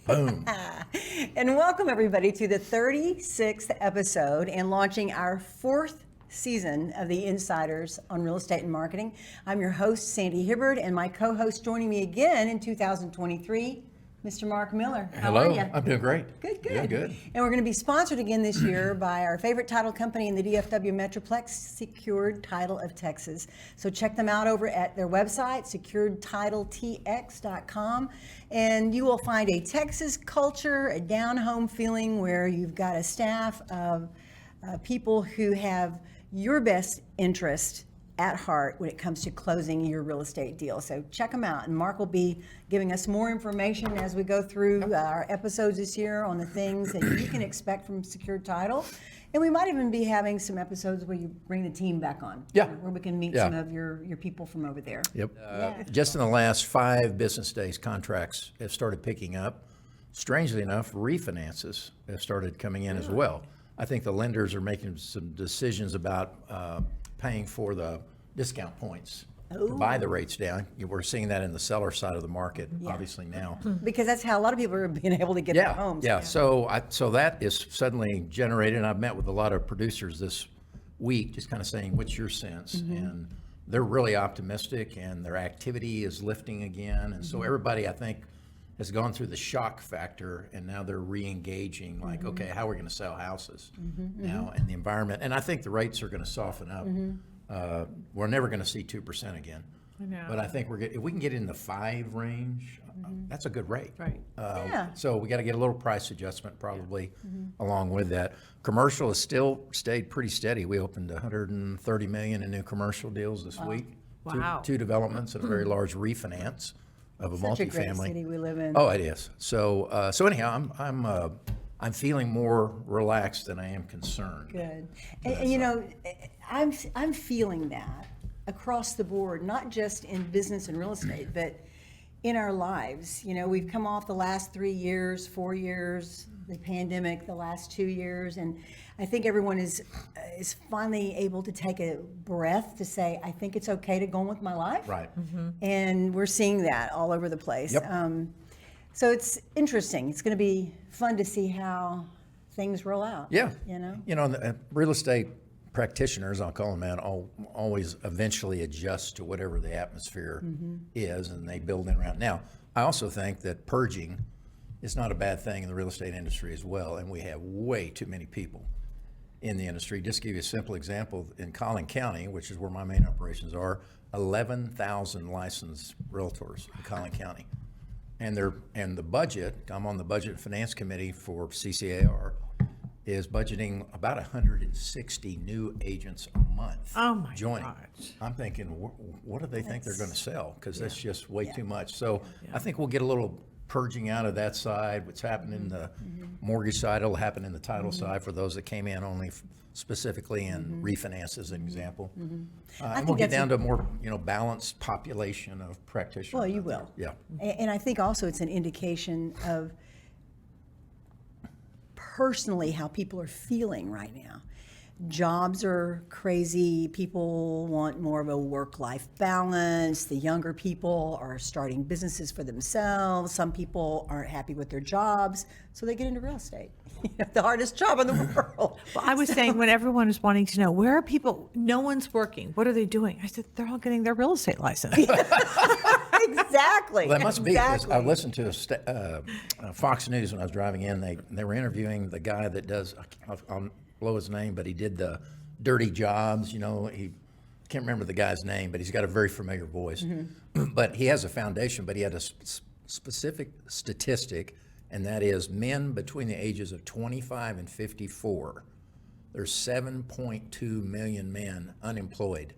Boom. And welcome everybody to the 36th episode and launching our 4th season of the Insiders on Real Estate and Marketing. I'm your host, Sandy Hibbard, and my co-host joining me again in 2023, Mr. Marc Miller. How are you? I'm doing great. Good. Doing good. And we're going to be sponsored again this year by our favorite title company in the DFW Metroplex, Secured Title of Texas. So check them out over at their website, securedtitletx.com. And you will find a Texas culture, a down-home feeling where you've got a staff of people who have your best interest at heart when it comes to closing your real estate deal. So check them out. And Marc will be giving us more information as we go through our episodes this year on the things that you can expect from Secured Title. And we might even be having some episodes where you bring the team back on. Yeah. Where we can meet some of your people from over there. Yep. Just in the last 5 business days, contracts have started picking up. Strangely enough, refinances have started coming in as well. I think the lenders are making some decisions about paying for the discount points to buy the rates down. We're seeing that in the seller side of the market, obviously now. Because that's how a lot of people are being able to get their homes. Yeah. So that is suddenly generated. And I've met with a lot of producers this week, just kind of saying, what's your sense? And they're really optimistic, and their activity is lifting again. And so everybody, I think, has gone through the shock factor, and now they're re-engaging, like, okay, how are we going to sell houses now in the environment? And I think the rates are going to soften up. We're never going to see 2% again. I know. But I think if we can get in the 5 range, that's a good rate. Right. So we got to get a little price adjustment probably along with that. Commercial has still stayed pretty steady. We opened 130 million in new commercial deals this week. Wow. Two developments and a very large refinance of a Such a great multifamily. city we live in. Oh, it is. So anyhow, I'm feeling more relaxed than I am concerned. Good. And you know, I'm feeling that across the board, not just in business and real estate, but in our lives. You know, we've come off the last 3 years, 4 years, the pandemic, the last 2 years, and I think everyone is finally able to take a breath to say, I think it's okay to go on with my life. Right. And we're seeing that all over the place. Yep. So it's interesting. It's going to be fun to see how things roll out. Yeah. You know? Real estate practitioners, I'll call them that, always eventually adjust to whatever the atmosphere is, and they build in around. Now, I also think that purging is not a bad thing in the real estate industry as well, and we have way too many people in the industry. Just to give you a simple example, in Collin County, which is where my main operations are, 11,000 licensed realtors in Collin County. And the budget, I'm on the Budget and Finance Committee for CCAR, is budgeting about 160 new agents a month joining. Gosh. I'm thinking, what do they think they're going to sell? Because that's just way too much. So I think we'll get a little purging out of that side. What's happened in the mortgage side, it'll happen in the title side for those that came in only specifically in refinance as an example. And we'll get down to a more balanced population of practitioners. Well, you will. Yeah. And I think also it's an indication of personally how people are feeling right now. Jobs are crazy. People want more of a work-life balance. The younger people are starting businesses for themselves. Some people aren't happy with their jobs, so they get into real estate. The hardest job in the world. Well, I was saying when everyone is wanting to know, where are people, no one's working, what are they doing? I said, they're all getting their real estate license. Exactly. Well, that must be, because I listened to Fox News when I was driving in. They were interviewing the guy that does, I'll blow his name, but he did the dirty jobs. He can't remember the guy's name, but he's got a very familiar voice. But he has a foundation, but he had a specific statistic, and that is men between the ages of 25 and 54. There's 7.2 million men unemployed,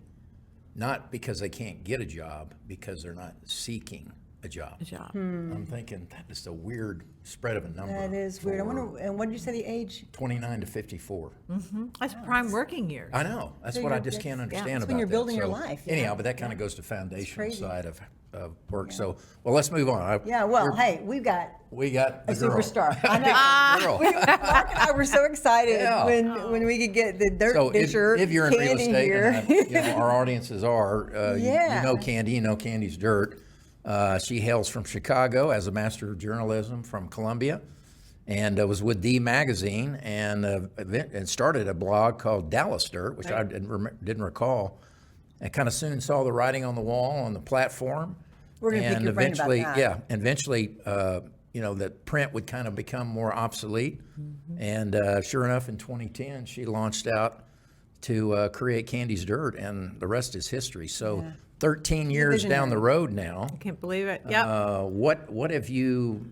not because they can't get a job, because they're not seeking a job. I'm thinking that is a weird spread of a number. That is weird. I wonder, and what did you say the age? 29 to 54. That's prime working years. I know. That's So what I you're- just can't understand that's about when you're that. building your So, life, Anyhow, but that kind of goes to foundational crazy. side of work. So, well, let's move on. Yeah, well, hey, we got We got a the girl. superstar. I know. Girl. Marc and I were so excited Yeah. when we could get the dirt So disher if you're in real Candy estate, here. and our audiences are, Yeah. you know Candy, you know Candy's dirt. She hails from Chicago as a Master of Journalism from Columbia, and was with D Magazine, and started a blog called Dallas Dirt, which I didn't recall. I kind of soon saw the writing on the wall on the platform. We're going to pick your brain about that. Yeah, eventually, that print would kind of become more obsolete. And sure enough, in 2010, she launched out to create Candy's Dirt, and the rest is history. So 13 years down the road now. I can't believe it. Yep. What have you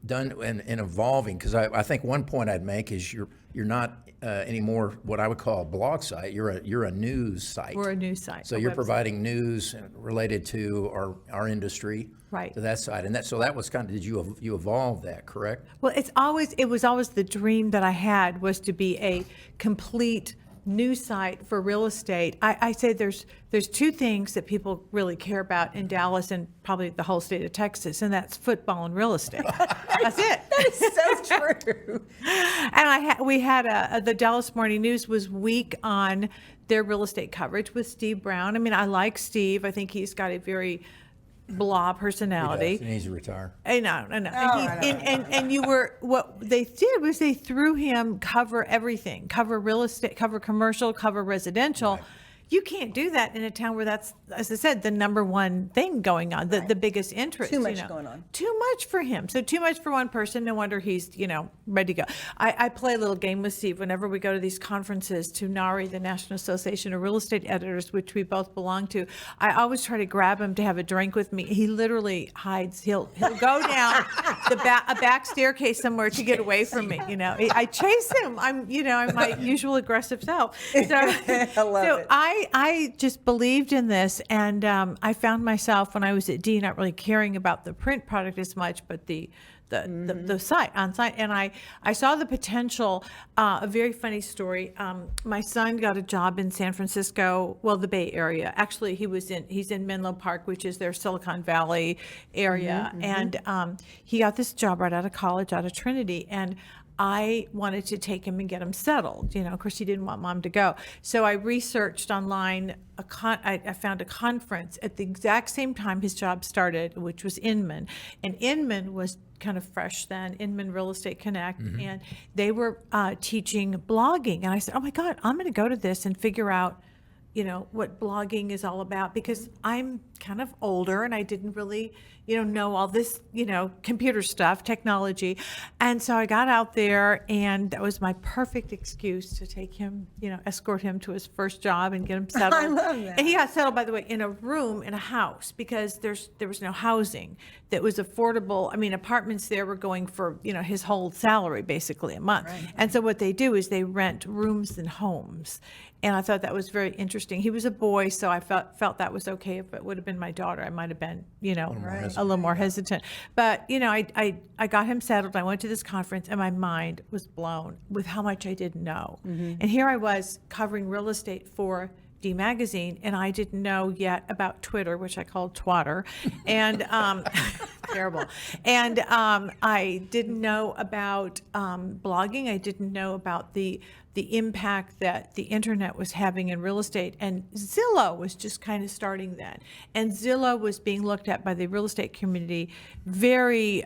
done in evolving? Because I think one point I'd make is you're not anymore what I would call a blog site. You're a news site. We're a news site. So you're providing news related to our industry, right, to that side, and that was kind of, did you evolve that, correct? Well, it was always the dream that I had, was to be a complete news site for real estate. I say there's two things that people really care about in Dallas and probably the whole state of Texas, and that's football and real estate. That's it. That is so true. And we had the Dallas Morning News was weak on their real estate coverage with Steve Brown. I mean, I like Steve. I think he's got a very blah personality. He needs to retire. I know. And what they did was they threw him cover everything, cover real estate, cover commercial, cover residential. Right. You can't do that in a town where that's, as I said, the number one thing going on, the biggest interest. Too much going on. Too much for him. So too much for one person. No wonder he's, ready to go. I play a little game with Steve whenever we go to these conferences to NARI, the National Association of Real Estate Editors, which we both belong to. I always try to grab him to have a drink with me. He literally hides. He'll go down a back staircase somewhere to get away from me. I chase him. I'm my usual aggressive self. So I love it. I just believed in this, and I found myself when I was at D not really caring about the print product as much, but the site on site, and I saw the potential. A very funny story. My son got a job in San Francisco, well, the Bay Area. Actually, he's in Menlo Park, which is their Silicon Valley area, and he got this job right out of college, out of Trinity, and I wanted to take him and get him settled. Of course, he didn't want mom to go. So I researched online. I found a conference at the exact same time his job started, which was Inman. And Inman was kind of fresh then, Inman Real Estate Connect. And they were teaching blogging. And I said, oh my God, I'm going to go to this and figure out what blogging is all about, because I'm kind of older and I didn't really, know all this, computer stuff, technology. And so I got out there, and that was my perfect excuse to take him, escort him to his first job and get him settled. I love that. And he got settled, by the way, in a room in a house, because there was no housing that was affordable. I mean, apartments there were going for, his whole salary basically a month. Right. And so what they do is they rent rooms and homes. And I thought that was very interesting. He was a boy, so I felt that was okay. If it would have been my daughter, I might have been, a little more hesitant. But, I got him settled. I went to this conference, and my mind was blown with how much I didn't know. And here I was covering real estate for D Magazine, and I didn't know yet about Twitter, which I called Twatter, and terrible. And I didn't know about blogging. I didn't know about the impact that the internet was having in real estate. And Zillow was just kind of starting then. And Zillow was being looked at by the real estate community very,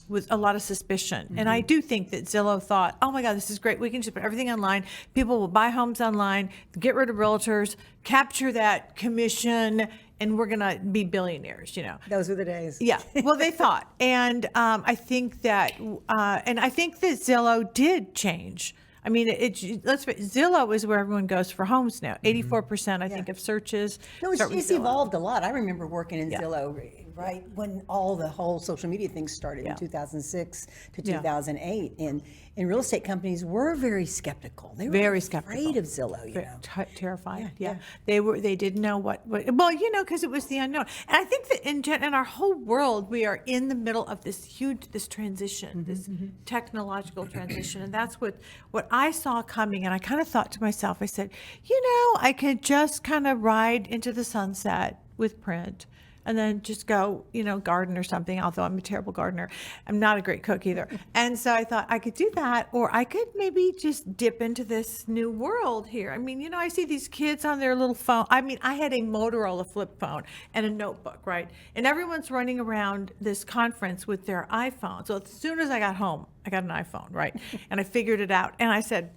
with a lot of suspicion. And I do think that Zillow thought, oh my God, this is great. We can just put everything online. People will buy homes online, get rid of realtors, capture that commission, and we're going to be billionaires, Those were the days. Yeah. Well, they thought. And I think that Zillow did change. I mean, Zillow is where everyone goes for homes now. 84%, I think, of searches. No, it's evolved a lot. I remember working in Zillow, right, when the whole social media thing started in 2006 to 2008. And real estate companies were very skeptical. They were very afraid of Zillow, terrified. Yeah. They didn't know what because it was the unknown. And I think that in our whole world, we are in the middle of this transition, this technological transition. And that's what I saw coming. And I kind of thought to myself, I said, I could just kind of ride into the sunset with print. and then just go, garden or something, although I'm a terrible gardener. I'm not a great cook either. And so I thought I could do that, or I could maybe just dip into this new world here. I mean, I see these kids on their little phone. I mean, I had a Motorola flip phone and a notebook, right? And everyone's running around this conference with their iPhone. So as soon as I got home, I got an iPhone, right? And I figured it out. And I said,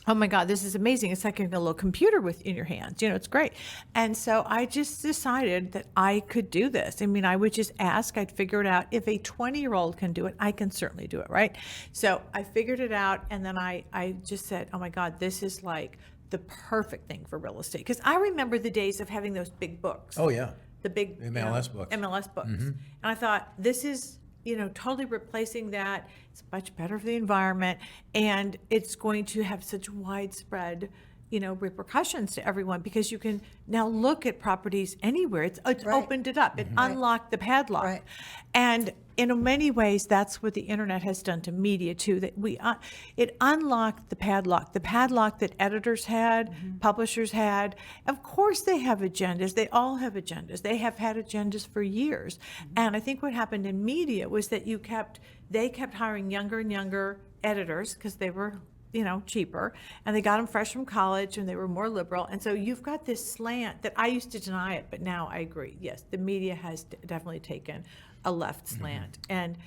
oh my God, this is amazing. It's like having a little computer in your hands. It's great. And so I just decided that I could do this. I mean, I would just ask, I'd figure it out. If a 20-year-old can do it, I can certainly do it, right? So I figured it out. And then I just said, oh my God, this is like the perfect thing for real estate. Because I remember the days of having those big books. Oh, yeah. The big MLS books. MLS books. And I thought, this is, totally replacing that. It's much better for the environment, and it's going to have such widespread, repercussions to everyone, because you can now look at properties anywhere. It's Right. opened it up. It unlocked the padlock. Right. And in many ways, that's what the internet has done to media too, that it unlocked the padlock that editors had, publishers had. Of course they have agendas. They all have agendas. They have had agendas for years. And I think what happened in media was that they kept hiring younger and younger editors, because they were cheaper, and they got them fresh from college, and they were more liberal. And so you've got this slant that I used to deny it, but now I agree. Yes, the media has definitely taken a left slant. And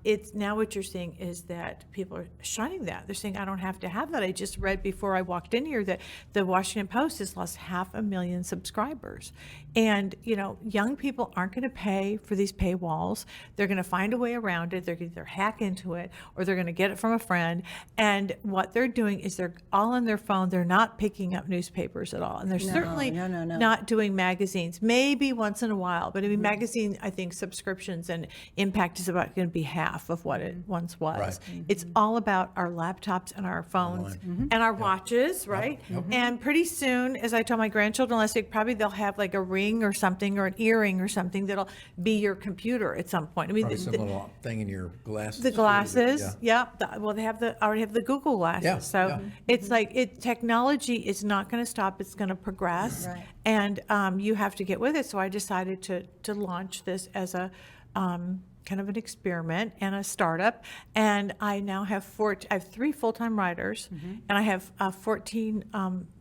it's now what you're seeing is that people are shunning that. They're saying, I don't have to have that. I just read before I walked in here that the Washington Post has lost 500,000 subscribers. And, young people aren't going to pay for these paywalls. They're going to find a way around it. They're going to either hack into it, or they're going to get it from a friend. And what they're doing is they're all on their phone. They're not picking up newspapers at all. And they're certainly no. not doing magazines, maybe once in a while. But I mean, magazine, I think subscriptions and impact is about going to be half of what it once was. Right. It's all about our laptops and our phones and our watches, right? And pretty soon, as I told my grandchildren last week, probably they'll have like a ring or something, or an earring or something that'll be your computer at some point. I mean, Probably some little thing in your glasses. the glasses, yeah. Well, they already have the Google glasses. Yeah, So yeah. it's like technology is not going to stop. It's going to progress, Right. and you have to get with it. So I decided to launch this as a kind of an experiment and a startup. And I now have I have 3 full-time writers, and I have 14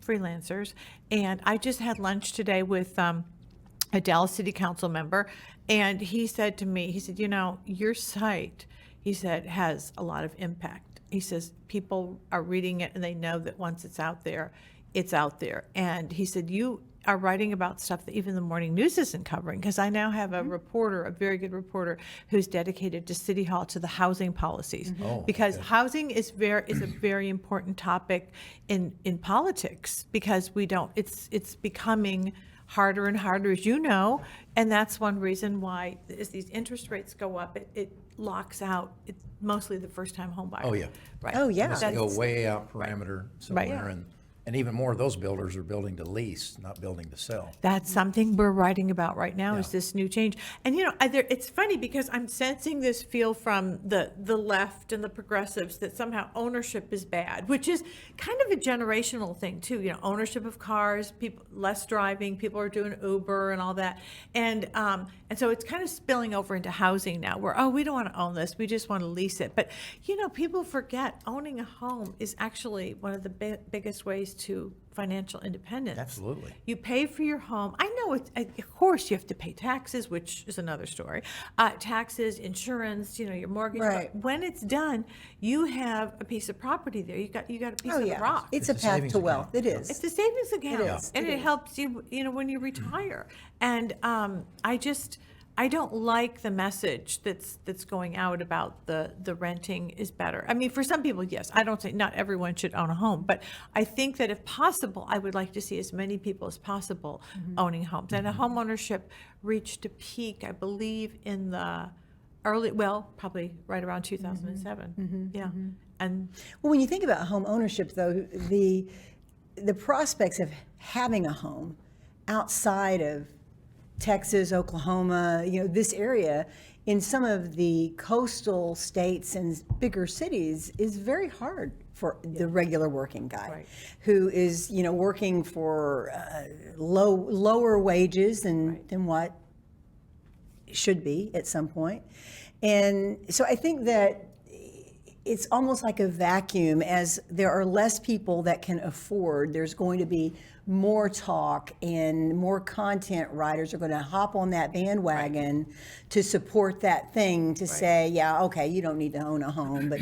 freelancers. And I just had lunch today with a Dallas City Council member, and he said to me, he said, your site, he said, has a lot of impact. He says, people are reading it and they know that once it's out there, it's out there. And he said, you are writing about stuff that even the morning news isn't covering, because I now have a reporter, a very good reporter, who's dedicated to City Hall, to the housing policies, Oh, because okay. housing is a very important topic in politics, because it's becoming harder and harder, as you know, and that's one reason why, as these interest rates go up, it locks out, it's mostly the first-time home buyer. Oh, yeah. Right. Oh, yeah. Unless they go That's- way out perimeter somewhere, Right. and even more of those builders are building to lease, not building to sell. That's something we're writing about right now, is Yeah. this new change. And, it's funny, because I'm sensing this feel from the left and the progressives that somehow ownership is bad, which is kind of a generational thing too. Ownership of cars, people less driving, people are doing Uber and all that. And so it's kind of spilling over into housing now, where, we don't want to own this, we just want to lease it. But, people forget owning a home is actually one of the biggest ways to financial independence. Absolutely. You pay for your home. I know of course you have to pay taxes, which is another story. Taxes, insurance, your mortgage. Right. But when it's done, you have a piece of property there. You got a piece Oh, of yeah. the rock. It's It's a a path savings to wealth. account. It is. It's a savings account, is. and It it is. helps you, when you retire. And I don't like the message that's going out about the renting is better. I mean, for some people, yes. I don't say not everyone should own a home, but I think that if possible, I would like to see as many people as possible owning homes. And home ownership reached a peak, I believe, in the probably right around 2007. Yeah. And Well, when you think about home ownership, though, the prospects of having a home outside of Texas, Oklahoma, this area, in some of the coastal states and bigger cities, is very hard for the regular working guy, Right. who is, working for lower wages than what should be at some point. And so I think that it's almost like a vacuum. As there are less people that can afford, there's going to be more talk, and more content writers are going to hop on that bandwagon to support that thing, to say, yeah, okay, you don't need to own a home. But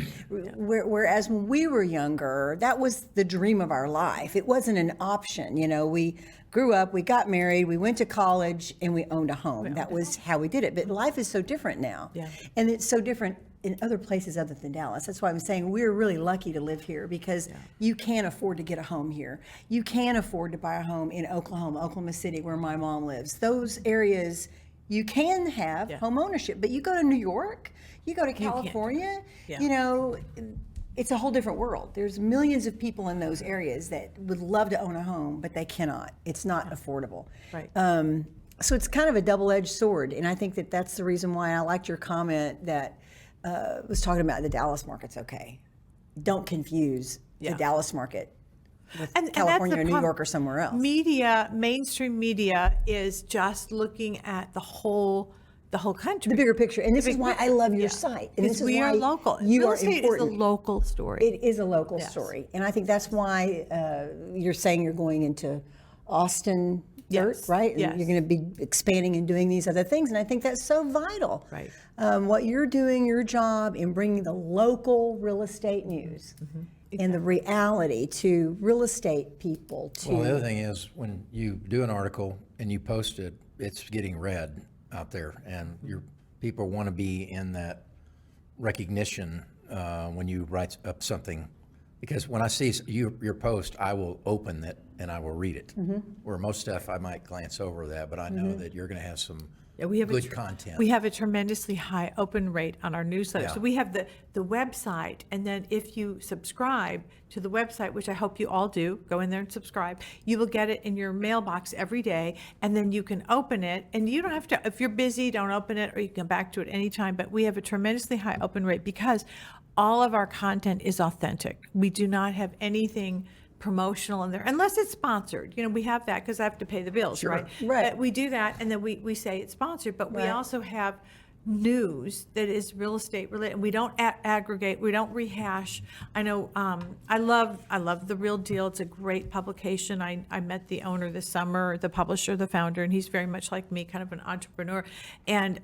whereas when we were younger, that was the dream of our life. It wasn't an option. You know, we grew up, we got married, we went to college, and we owned a home. That was how we did it. But life is so different now. Yeah. And it's so different in other places other than Dallas. That's why I'm saying we're really lucky to live here, because you can afford to get a home here. You can afford to buy a home in Oklahoma City, where my mom lives. Those areas, you can have home ownership. But you go to New York, you go to California, you know, it's a whole different world. There's millions of people in those areas that would love to own a home, but they cannot. It's not affordable. Right. So it's kind of a double-edged sword. And I think that that's the reason why I liked your comment that was talking about the Dallas market's okay. Don't confuse the Dallas market with California or New York or somewhere else. Media, mainstream media, is just looking at the whole country. The bigger picture. And this is why I love your site. And this is we why are local. You Real are estate important. is a local story. It is a local story. And I think that's why you're saying you're going into Austin dirt, right? And yes. you're going to be expanding and doing these other things. And I think that's so vital. Right. What you're doing, your job in bringing the local real estate news and the reality to real estate people. Well, the other thing is, when you do an article and you post it, it's getting read out there, and your people want to be in that recognition when you write up something. Because when I see your post, I will open it and I will read it. Where most stuff I might glance over that, but I know that you're going to have some good content. We have a tremendously high open rate on our newsletter. Yeah. So we have the website, and then if you subscribe to the website, which I hope you all do, go in there and subscribe, you will get it in your mailbox every day, and then you can open it, and you don't have to, if you're busy, don't open it, or you can come back to it anytime. But we have a tremendously high open rate because all of our content is authentic. We do not have anything promotional in there, unless it's sponsored. You know, we have that because I have to pay the bills, right? Right. But we do that, and then we say it's sponsored, but we Right. also have news that is real estate related. We don't aggregate, we don't rehash. I know, I love The Real Deal. It's a great publication. I met the owner this summer, the publisher, the founder, and he's very much like me, kind of an entrepreneur. And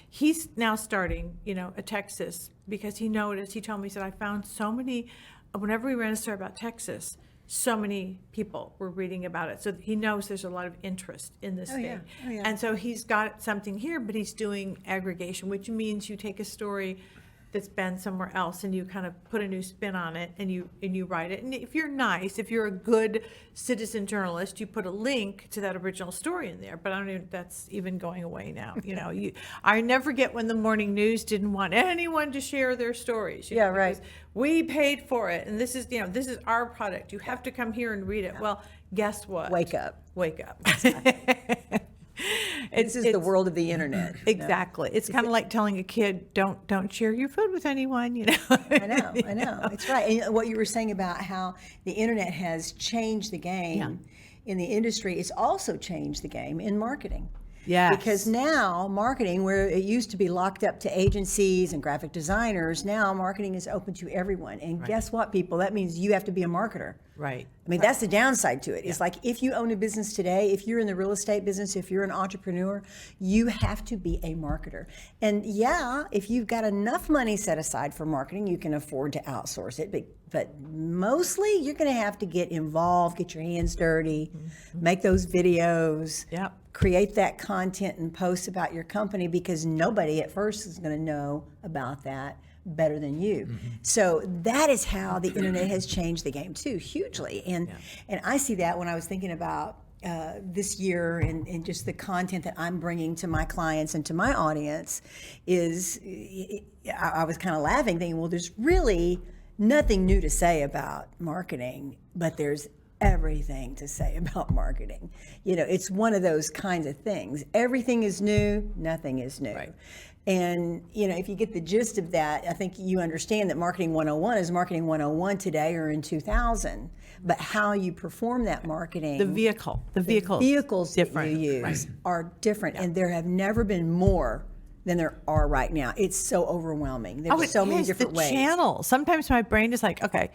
he's now starting, a Texas, because he noticed, he told me, he said, I found so many, whenever we ran a story about Texas, so many people were reading about it. So he knows there's a lot of interest in this thing. Yeah. And so he's got something here, but he's doing aggregation, which means you take a story that's been somewhere else and you kind of put a new spin on it, and you write it. And if you're nice, if you're a good citizen journalist, you put a link to that original story in there. But I don't even, that's even going away now. I never get when the morning news didn't want anyone to share their stories. Yeah, right. Because we paid for it, and this is our product. You have to come here and read it. Well, guess what? Wake up. Wake up. This is the world of the internet. Exactly. It's kind of like telling a kid, don't share your food with anyone, I know. It's right. And what you were saying about how the internet has changed the game in the industry, it's also changed the game in marketing. Yes. Because now marketing, where it used to be locked up to agencies and graphic designers, now marketing is open to everyone. And guess what, people? That means you have to be a marketer. Right. I mean, that's the downside to it. It's like, if you own a business today, if you're in the real estate business, if you're an entrepreneur, you have to be a marketer. And if you've got enough money set aside for marketing, you can afford to outsource it. But mostly you're going to have to get involved, get your hands dirty, make those videos, create that content and post about your company, because nobody at first is going to know about that better than you. So that is how the internet has changed the game too, hugely. And I see that when I was thinking about this year and just the content that I'm bringing to my clients and to my audience is, I was kind of laughing, thinking, well, there's really nothing new to say about marketing, but there's everything to say about marketing. It's one of those kinds of things. Everything is new, nothing is new. Right. And, if you get the gist of that, I think you understand that Marketing 101 is Marketing 101 today or in 2000. But how you perform that marketing, The vehicles vehicles different. that you use are different. And there have never been more than there are right now. It's so overwhelming. There's so many different the ways. channels. Sometimes my brain is like, okay,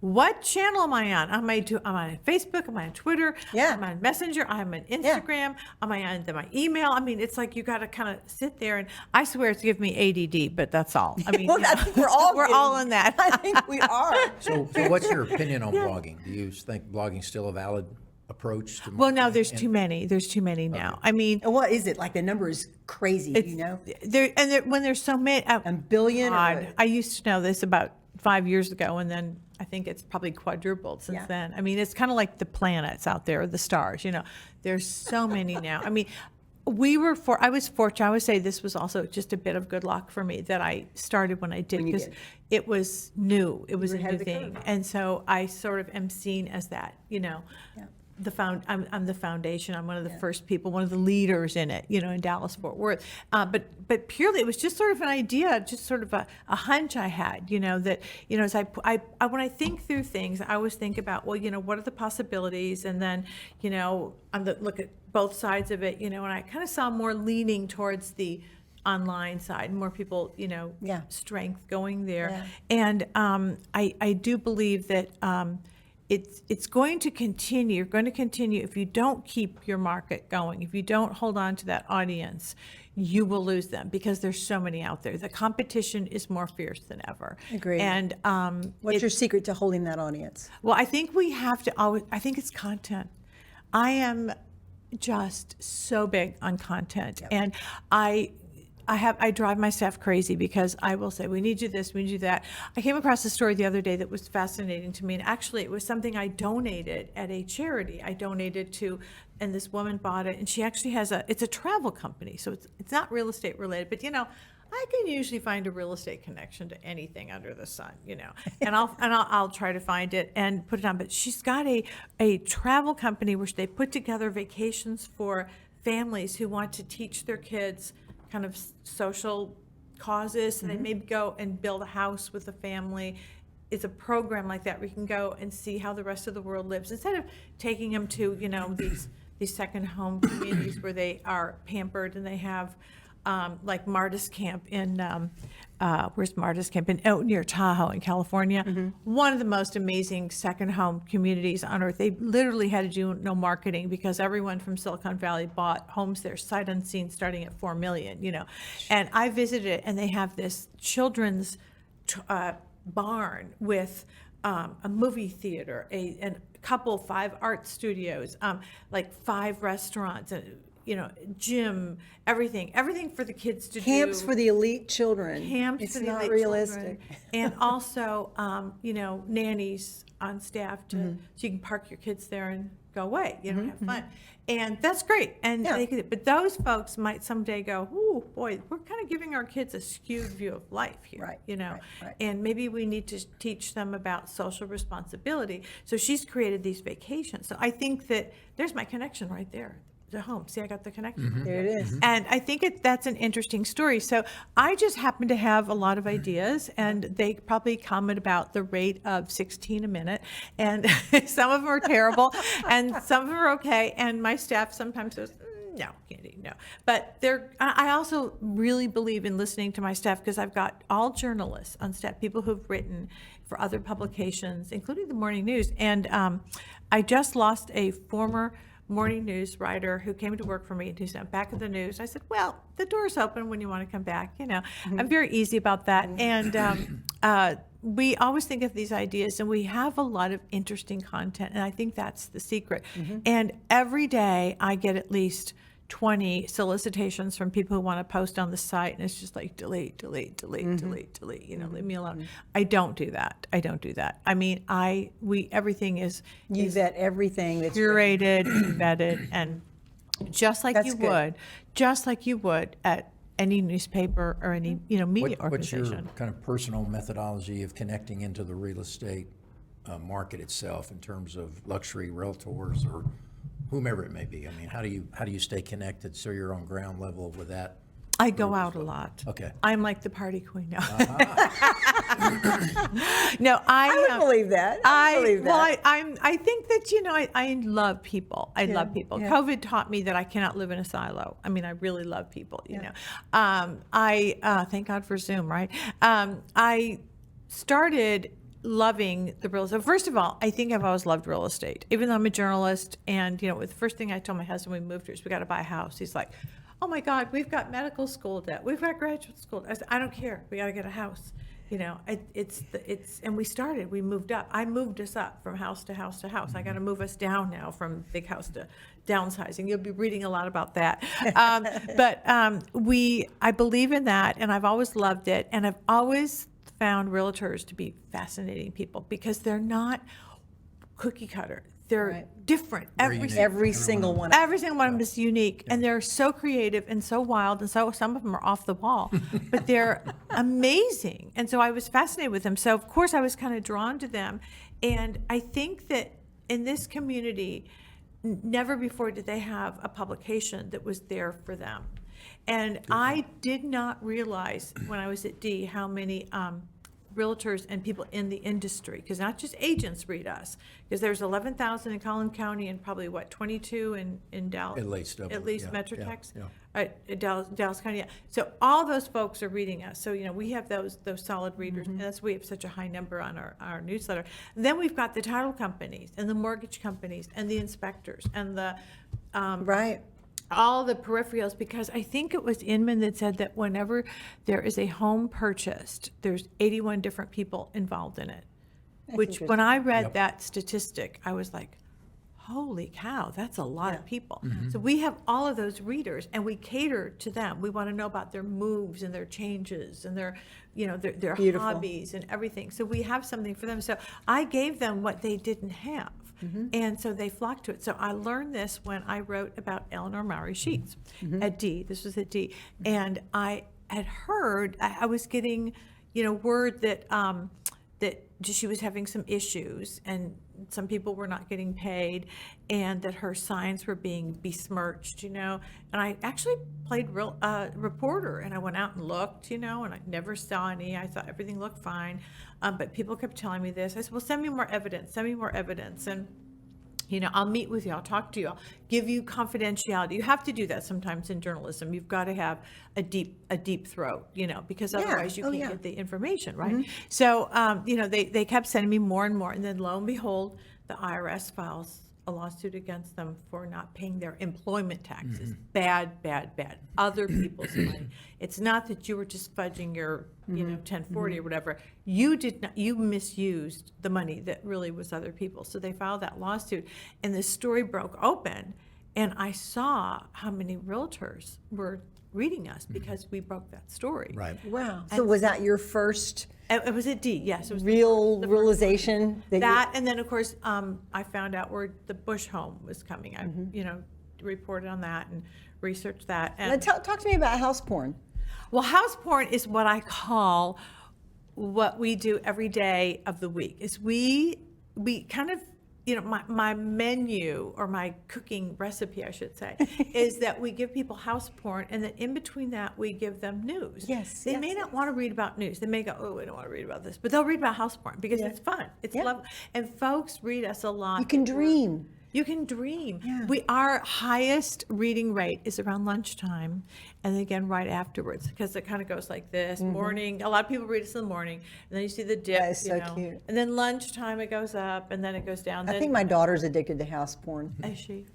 what channel am I on? Am I on Facebook? Am I on Twitter? Yeah. Am I on Messenger? I'm on Instagram. Am I on my email? I mean, it's like you got to kind of sit there, and I swear it's giving me ADD, but that's all. I mean, Well, I think we're all all in that. I think we are. So what's your opinion on blogging? Do you think blogging's still a valid approach to Well, now marketing? there's too many. There's too many now. I mean, And what is it? Like the number is crazy, you know? when there's so many, A billion. God, I used to know this about 5 years ago, and then I think it's probably quadrupled since Yeah. then. I mean, it's kind of like the planets out there, the stars, you know, there's so many now. I mean, I was fortunate. I would say this was also just a bit of good luck for me that I started when I did, When you because did. it was new. It was a ahead new of the thing. curve. And so I sort of am seen as that, you know, Yeah. I'm the foundation. I'm one of the first people, one of the leaders in it, you know, in Dallas, Fort Worth. But purely, it was just sort of an idea, just sort of a hunch I had, you know, that, you know, as I when I think through things, I always think about, well, you know, what are the possibilities? And then, you know, look at both sides of it, you know, and I kind of saw more leaning towards the online side, more people, you know, Yeah. strength going there. Yeah. And I do believe that it's going to continue. You're going to continue if you don't keep your market going. If you don't hold on to that audience, you will lose them because there's so many out there. The competition is more fierce than ever. Agreed. And What's your secret to holding that audience? well, I think we have to always, I think it's content. I am just so big on content. And I drive my staff crazy because I will say, we need to do this, we need to do that. I came across a story the other day that was fascinating to me. And actually it was something I donated at a charity. I donated to, and this woman bought it, and she actually has it's a travel company. So it's not real estate related, but you know, I can usually find a real estate connection to anything under the sun, you know, and I'll try to find it and put it on. But she's got a travel company where they put together vacations for families who want to teach their kids kind of social causes, and they maybe go and build a house with a family. It's a program like that where you can go and see how the rest of the world lives, instead of taking them to, you know, these second home communities where they are pampered and they have like Martis Camp in where's Martis Camp near Tahoe in California. One of the most amazing second home communities on earth. They literally had to do no marketing because everyone from Silicon Valley bought homes there sight unseen, starting at $4 million. You know, and I visited it, and they have this children's barn with a movie theater, a couple 5 art studios, like 5 restaurants, you know, gym, everything for the kids to Camps do. for the elite children. Camps It's for the not elite realistic. children. And also, you know, nannies on staff so you can park your kids there and go away, you know, have fun. And that's great. And Yeah. but those folks might someday go, oh boy, we're kind of giving our kids a skewed view of life here, Right, you know, right. and maybe we need to teach them about social responsibility. So she's created these vacations. So I think that there's my connection right there. The home. See, I got the connection. Right There it is. And I think that's an interesting story. So I just happen to have a lot of ideas, and they probably come at about the rate of 16 a minute. And some of them are terrible, and some of them are okay. And my staff sometimes says, no, Candy, no. But I also really believe in listening to my staff, because I've got all journalists on staff, people who've written for other publications, including the morning news. And I just lost a former morning news writer who came to work for me, and who's now back at the news. I said, well, the door's open when you want to come back. You know, I'm very easy about that. And we always think of these ideas, and we have a lot of interesting content. And I think that's the secret. And every day I get at least 20 solicitations from people who want to post on the site, and it's just like delete, delete, delete, delete, delete, you know, leave me alone. I don't do that. I mean, everything is Vet everything that's curated, vetted, and just like That's you good. would, just like you would at any newspaper or any, you know, media What's your organization. kind of personal methodology of connecting into the real estate market itself, in terms of luxury realtors or whomever it may be? I mean, how do you stay connected so you're on ground level with that I go out a lot. Okay. I'm like the party queen now. Uh-huh. No, I would believe that. I would believe that. Well, I think that, I love people. I love people. yeah. COVID taught me that I cannot live in a silo. I mean, I really love people, you know. Thank God for Zoom, right? I started loving the real estate. First of all, I think I've always loved real estate, even though I'm a journalist. And, the first thing I told my husband when we moved here is we got to buy a house. He's like, oh my God, we've got medical school debt. We've got graduate school debt. I said, I don't care. We got to get a house. And we moved up. I moved us up from house to house to house. I got to move us down now from big house to downsizing. You'll be reading a lot about that. I believe in that, and I've always loved it. And I've always found realtors to be fascinating people because they're not cookie cutter. They're Right. different. Every single one. Every single one of them is unique, and they're so creative and so wild, and so some of them are off the wall, but they're amazing. And so I was fascinated with them. So of course I was kind of drawn to them, and I think that in this community, never before did they have a publication that was there for them. And I did not realize when I was at D how many realtors and people in the industry, because not just agents read us, because there's 11,000 in Collin County and probably 22 in Dallas, At least, yeah, Metrotex, yeah. Dallas County. Yeah. So all those folks are reading us. So we have those solid readers, and that's why we have such a high number on our newsletter. And then we've got the title companies and the mortgage companies and the inspectors and the Right. all the peripherals, because I think it was Inman that said that whenever there is a home purchased, there's 81 different people involved in it. Which, when I read that statistic, I was like, holy cow, that's a lot of people. So we have all of those readers, and we cater to them. We want to know about their moves and their changes and their Beautiful. hobbies and everything. So we have something for them. So I gave them what they didn't have. And so they flocked to it. So I learned this when I wrote about Eleanor Mowry Sheets at D. This was at D. And I had heard, I was getting, word that that she was having some issues, and some people were not getting paid, and that her signs were being besmirched, And I actually played reporter, and I went out and looked, and I never saw any. I thought everything looked fine, but people kept telling me this. I said, well, send me more evidence. And I'll meet with you. I'll talk to you. I'll give you confidentiality. You have to do that sometimes in journalism. You've got to have a deep throat, because otherwise you can't get the information, right? So, they kept sending me more and more. And then lo and behold, the IRS files a lawsuit against them for not paying their employment taxes. Bad. Other people's money. It's not that you were just fudging your, 1040 or whatever. You misused the money that really was other people. So they filed that lawsuit, and the story broke open, and I saw how many realtors were reading us because we broke that story. Right. Wow. So was that your first It was at D, yes. It was real realization that, and then of course, I found out where the Bush home was coming. I, reported on that and researched that. And Talk to me about house porn. well, house porn is what I call what we do every day of the week. Is we kind of, my menu, or my cooking recipe, I should say, is that we give people house porn, and then in between that, we give them news. Yes, They may not want to read about news. They may go, oh, I don't want to read about this, but they'll read about house porn because it's fun. It's lovely. And folks read us a lot. You can dream. You can dream. Yeah. Our highest reading rate is around lunchtime, and then again right afterwards, because it kind of goes like this. Morning, a lot of people read us in the morning, and then you see the dip. That is so cute. And then lunchtime it goes up, and then it goes down. I think my daughter's addicted to house porn. Is she?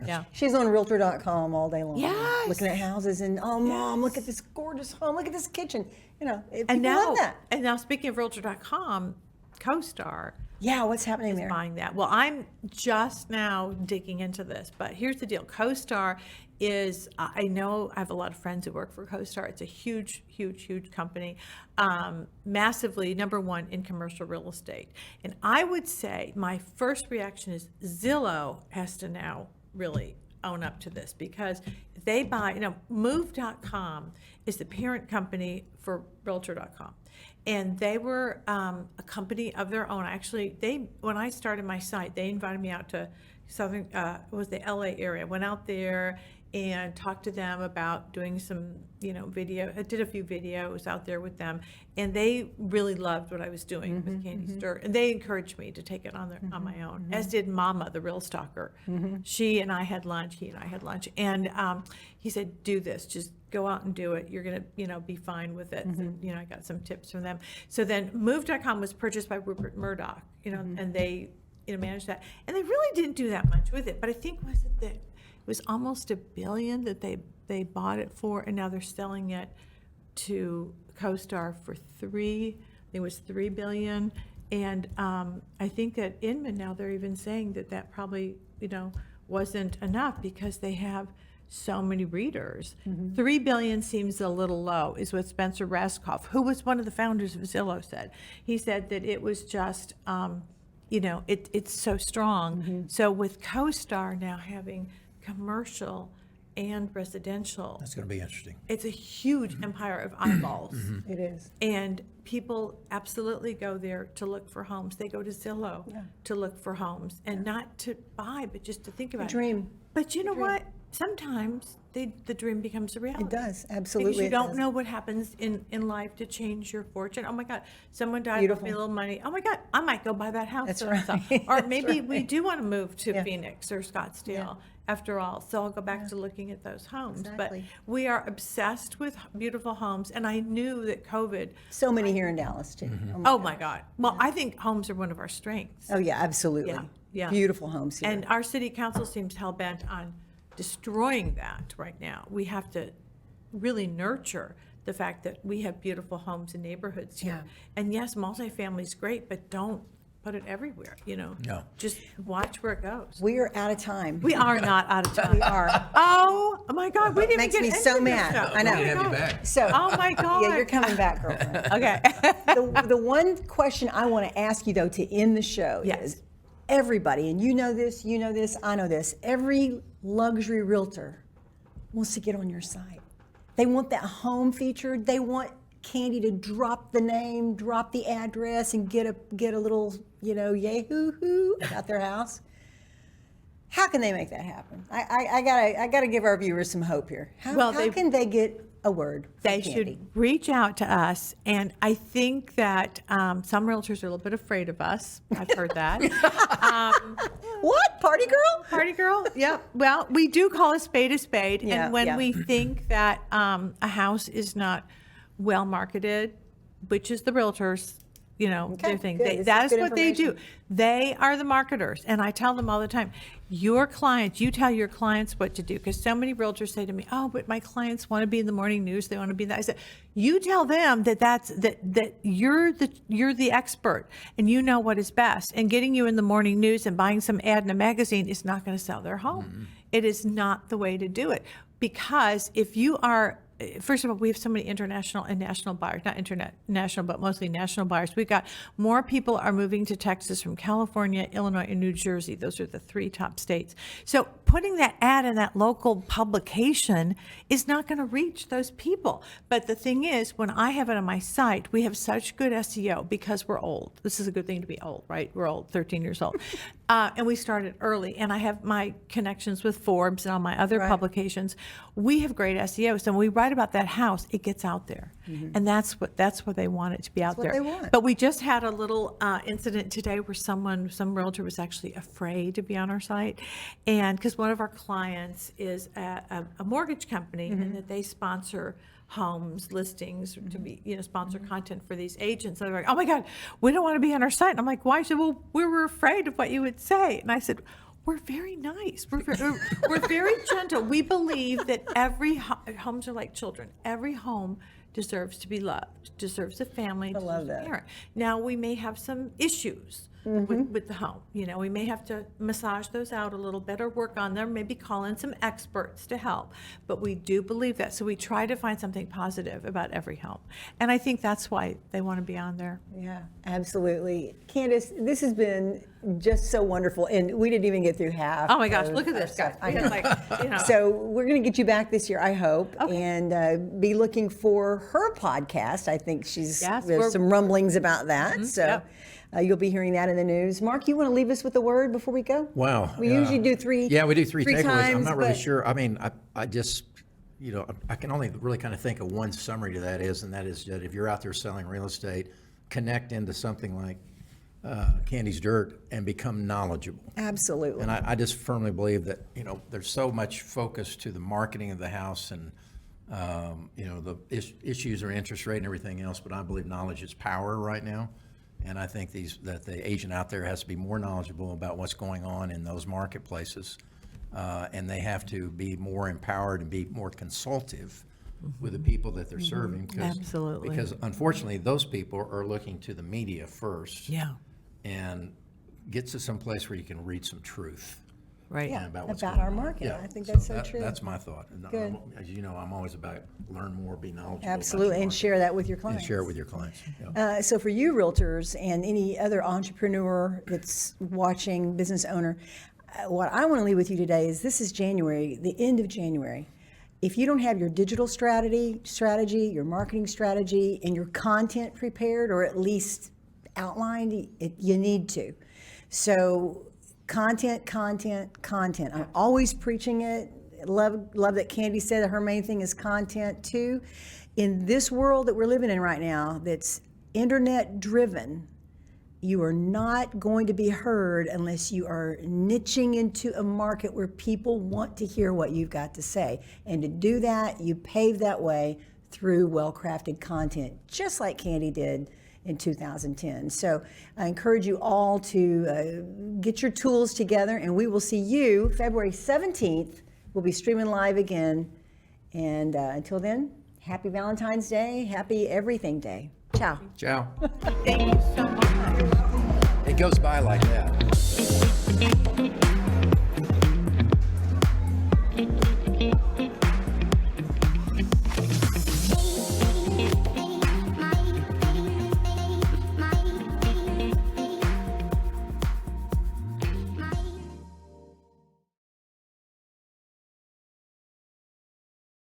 Yeah. She's on Realtor.com all day long. Yes. Looking at houses and, oh, Mom, look at this gorgeous home. Look at this kitchen. People And now, love that. and now speaking of Realtor.com, CoStar Yeah, what's happening there? buying that. Well, I'm just now digging into this, but here's the deal. CoStar is, I know I have a lot of friends who work for CoStar. It's a huge company, massively #1 in commercial real estate. And I would say my first reaction is Zillow has to now really own up to this, because they buy, Move.com is the parent company for Realtor.com. And they were a company of their own. Actually, when I started my site, they invited me out to the LA area. Went out there and talked to them about doing some, video. I did a few videos out there with them, and they really loved what I was doing with Candy Stir, and they encouraged me to take it on my own, as did Mama, the real stalker. She and I had lunch, he and I had lunch, and he said, do this, just go out and do it. You're going to, be fine with it. And, I got some tips from them. So then Move.com was purchased by Rupert Murdoch, and they, managed that. And they really didn't do that much with it, but I think it was almost $1 billion that they bought it for, and now they're selling it to CoStar for $3 billion. And I think that Inman now, they're even saying that probably, wasn't enough because they have so many readers. $3 billion seems a little low, is what Spencer Raskoff, who was one of the founders of Zillow, said. He said that it was just, it's so strong. So with CoStar now having commercial and residential, That's going to be interesting. it's a huge empire of eyeballs. It is. And people absolutely go there to look for homes. They go to Zillow to look for homes, and not to buy, but just to think about it. Dream. But you know what? Sometimes the dream becomes a reality. It does, absolutely. Because you it don't does. know what happens in life to change your fortune. Oh my God, someone died, Beautiful. left me a little money. Oh my God, I might go buy that house. That's so-and-so. right. Or That's maybe we right. do want to move to Yeah. Phoenix or Scottsdale Yeah. after all. So I'll go back to looking at those homes. Exactly. But we are obsessed with beautiful homes. And I knew that COVID, So many here in Dallas, too. oh my God. Well, I think homes are one of our strengths. Oh, yeah, absolutely. Yeah, yeah. Beautiful homes here. And our city council seems hell-bent on destroying that right now. We have to really nurture the fact that we have beautiful homes and neighborhoods here. Yeah. And yes, multifamily is great, but don't put it everywhere, No. Just watch where it goes. We are out of time. We are not out of time. We are. Oh my God, we didn't Makes even me get so into this mad. stuff. I know. Oh my Have you God. back. So, Oh my God. yeah, you're coming back, girlfriend. Okay. The one question I want to ask you, though, to end the show Yes. is everybody, and you know this, I know this, every luxury realtor wants to get on your site. They want that home featured. They want Candy to drop the name, drop the address, and get a little, yay-hoo-hoo about their house. How can they make that happen? I gotta give our viewers some hope here. How can they get a word from They Candy? should reach out to us, and I think that some realtors are a little bit afraid of us. I've heard that. What? Party girl? Party girl? Yep. Well, we do call a spade, Yeah, and when yeah. we think that a house is not well marketed, which is the realtors, their thing. good. This That is is good what they do. information. They are the marketers, and I tell them all the time, your clients, you tell your clients what to do, because so many realtors say to me, oh, but my clients want to be in the morning news, they want to be in that. I said, you tell them that you're the expert, and you know what is best, and getting you in the morning news and buying some ad in a magazine is not going to sell their home. It is not the way to do it, because if you are, first of all, we have so many international and national buyers, not international, but mostly national buyers. We've got more people are moving to Texas from California, Illinois, and New Jersey. Those are the 3 top states. So putting that ad in that local publication is not going to reach those people. But the thing is, when I have it on my site, we have such good SEO because we're old. This is a good thing to be old, right? We're old, 13 years old. And we started early. And I have my connections with Forbes and all my other publications. We have great SEO. So when we write about that house, it gets out there. And that's what they want it to be out what there. they want. But we just had a little incident today where some realtor was actually afraid to be on our site. And because one of our clients is a mortgage company, and that they sponsor homes listings to be, sponsor content for these agents. And they're like, oh my God, we don't want to be on our site. And I'm like, why? She said, well, we were afraid of what you would say. And I said, we're very nice. We're very gentle. We believe that homes are like children. Every home deserves to be loved, deserves a family, love deserves a that. parent. Now, we may have some issues with the home. We may have to massage those out a little bit or work on them, maybe call in some experts to help. But we do believe that. So we try to find something positive about every home. And I think that's why they want to be on there. Yeah, absolutely. Candace, this has been just so wonderful. And we didn't even get through half. Oh my gosh, of look at our this guy. stuff. I We know. have like, So we're going to get you back this year, I hope, and be looking for her podcast. I think Yes, there's we're- some rumblings about that. So yep. You'll be hearing that in the news. Mark, you want to leave us with a word before we go? Wow. We usually do three. Yeah, we do three takeaways. I'm times, not really but- sure. I mean, I just, I can only really kind of think of one summary to that is, and that is that if you're out there selling real estate, connect into something like Candy's Dirt and become knowledgeable. Absolutely. And I just firmly believe that, there's so much focus to the marketing of the house and, the issues or interest rate and everything else, but I believe knowledge is power right now. And I think that the agent out there has to be more knowledgeable about what's going on in those marketplaces. And they have to be more empowered and be more consultative with the people that they're serving. Absolutely. Because unfortunately, those people are looking to the media first. Yeah, And get to some place where you can read some truth. right. Yeah, About what's about going our on. market. Yeah, I think that's so that- true. That's my thought. And Good. as you know, I'm always about learn more, be knowledgeable. about Absolutely, your and market, share that with your and clients. share it with your clients. Yeah. So for you realtors and any other entrepreneur that's watching, business owner, what I want to leave with you today is this is January, the end of January. If you don't have your digital strategy, your marketing strategy, and your content prepared, or at least outlined, you need to. So content. I'm always preaching it. Love that Candy said that her main thing is content too. In this world that we're living in right now, that's internet driven, you are not going to be heard unless you are niching into a market where people want to hear what you've got to say. And to do that, you pave that way through well-crafted content, just like Candy did in 2010. So I encourage you all to get your tools together, and we will see you February 17th. We'll be streaming live again. And until then, happy Valentine's Day, happy everything day. Ciao. Ciao. Thank you so much. It goes by like that.